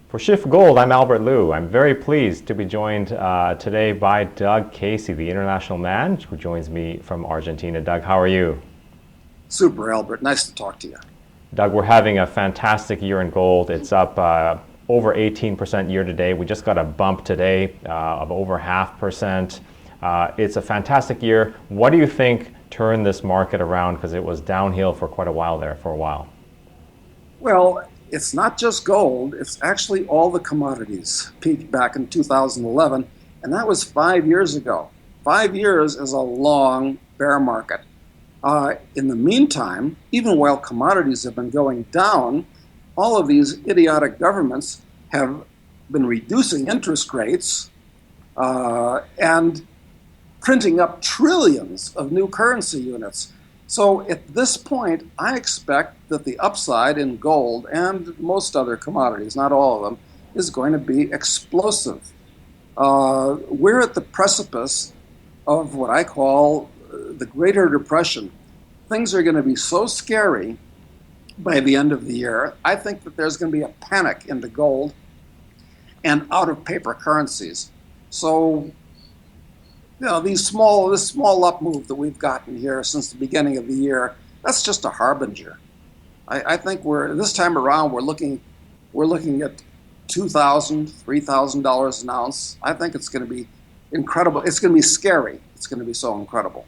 For Schiff Gold, I'm Albert Liu. I'm very pleased to be joined today by Doug Casey, the international man, who joins me from Argentina. Doug, how are you? Super, Albert. Nice to talk to you. Doug, we're having a fantastic year in gold. It's up over 18% year to date. We just got a bump today of over 0.5%. It's a fantastic year. What do you think turned this market around? Because it was downhill for quite a while there, for a while. Well, it's not just gold, it's actually all the commodities peaked back in 2011, and that was 5 years ago. 5 years is a long bear market. In the meantime, even while commodities have been going down, all of these idiotic governments have been reducing interest rates and printing up trillions of new currency units. So at this point, I expect that the upside in gold and most other commodities, not all of them, is going to be explosive. We're at the precipice of what I call the Greater Depression. Things are going to be so scary by the end of the year. I think that there's going to be a panic into gold and out of paper currencies. So this small up move that we've gotten here since the beginning of the year, that's just a harbinger. I think this time around we're looking at $2,000, $3,000 an ounce. I think it's going to be incredible. It's going to be scary. It's going to be so incredible.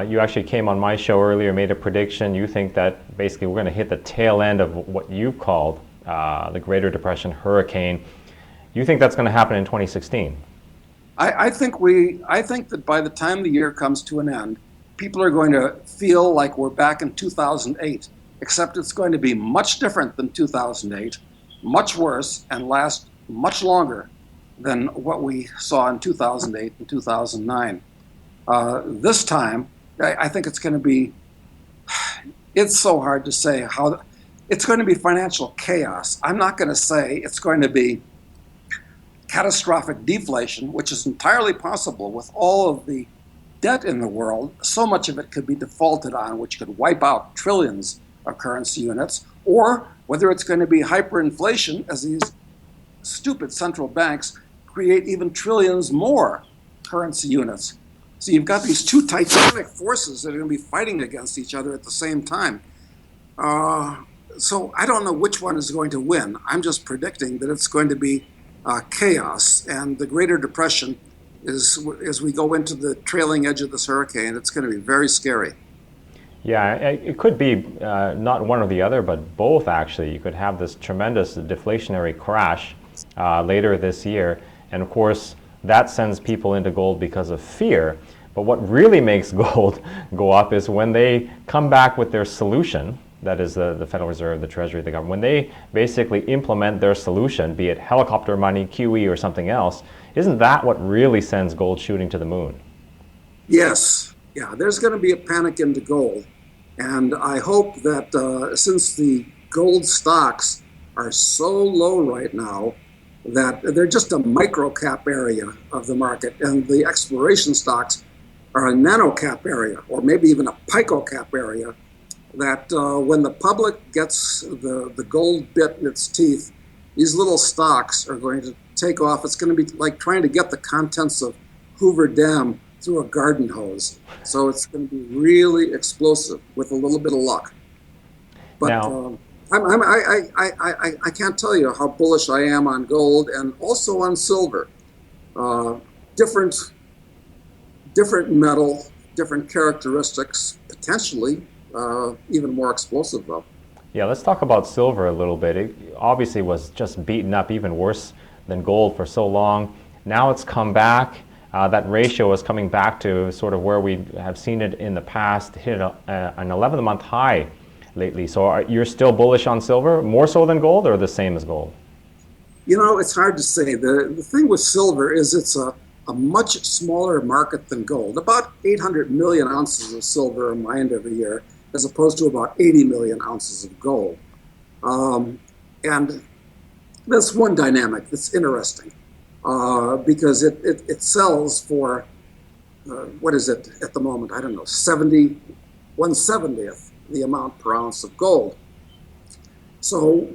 You actually came on my show earlier, made a prediction. You think that basically we're going to hit the tail end of what you've called the Greater Depression hurricane. You think that's going to happen in 2016? I think that by the time the year comes to an end, people are going to feel like we're back in 2008, except it's going to be much different than 2008, much worse, and last much longer than what we saw in 2008 and 2009. This time, I think it's going to be, it's so hard to say how, it's going to be financial chaos. I'm not going to say it's going to be catastrophic deflation, which is entirely possible with all of the debt in the world. So much of it could be defaulted on, which could wipe out trillions of currency units, or whether it's going to be hyperinflation as these stupid central banks create even trillions more currency units. So you've got these two titanic forces that are going to be fighting against each other at the same time. So I don't know which one is going to win. I'm just predicting that it's going to be chaos, and the Greater Depression is, as we go into the trailing edge of this hurricane, it's going to be very scary. Yeah, it could be not one or the other, but both actually. You could have this tremendous deflationary crash later this year, and of course that sends people into gold because of fear. But what really makes gold go up is when they come back with their solution. That is the Federal Reserve, the Treasury, the government. When they basically implement their solution, be it helicopter money, QE, or something else, isn't that what really sends gold shooting to the moon? Yes, yeah, there's going to be a panic into gold. And I hope that since the gold stocks are so low right now, that they're just a micro cap area of the market, and the exploration stocks are a nano cap area, or maybe even a pico cap area, that when the public gets the gold bit in its teeth, these little stocks are going to take off. It's going to be like trying to get the contents of Hoover Dam through a garden hose. So it's going to be really explosive with a little bit of luck. But now, I can't tell you how bullish I am on gold and also on silver. Different metal, different characteristics, potentially even more explosive though. yeah, let's talk about silver a little bit. It obviously was just beaten up even worse than gold for so long. Now it's come back. That ratio is coming back to sort of where we have seen it in the past, hit an 11-month high lately. So you're still bullish on silver, more so than gold, or the same as gold? You know, it's hard to say. The thing with silver is it's a much smaller market than gold. About 800 million ounces of silver are mined every year, as opposed to about 80 million ounces of gold. And that's one dynamic that's interesting because it sells for, what is it at the moment? I don't know, 1/70th the amount per ounce of gold. So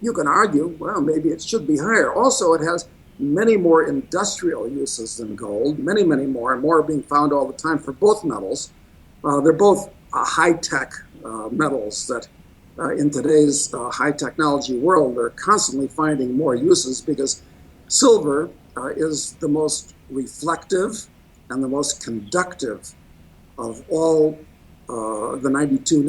you can argue, well, maybe it should be higher. Also, it has many more industrial uses than gold, many more, and more are being found all the time for both metals. They're both high-tech metals that in today's high technology world, they're constantly finding more uses because silver is the most reflective and the most conductive of all the 92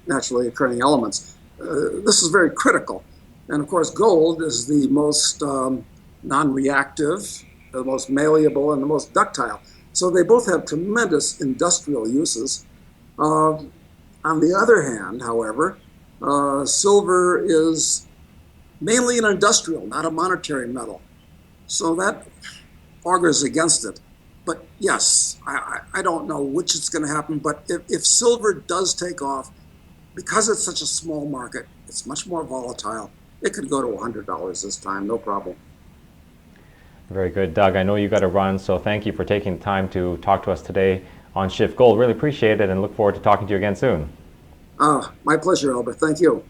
naturally occurring elements. This is very critical. And of course, gold is the most non-reactive, the most malleable, and the most ductile. So they both have tremendous industrial uses. On the other hand, however, silver is mainly an industrial, not a monetary metal. So that augurs against it. But yes, I don't know which is going to happen, but if silver does take off, because it's such a small market, it's much more volatile. It could go to $100 this time, no problem. Very good, Doug. I know you got to run, so thank you for taking the time to talk to us today on Schiff Gold. Really appreciate it and look forward to talking to you again soon. My pleasure, Albert. Thank you.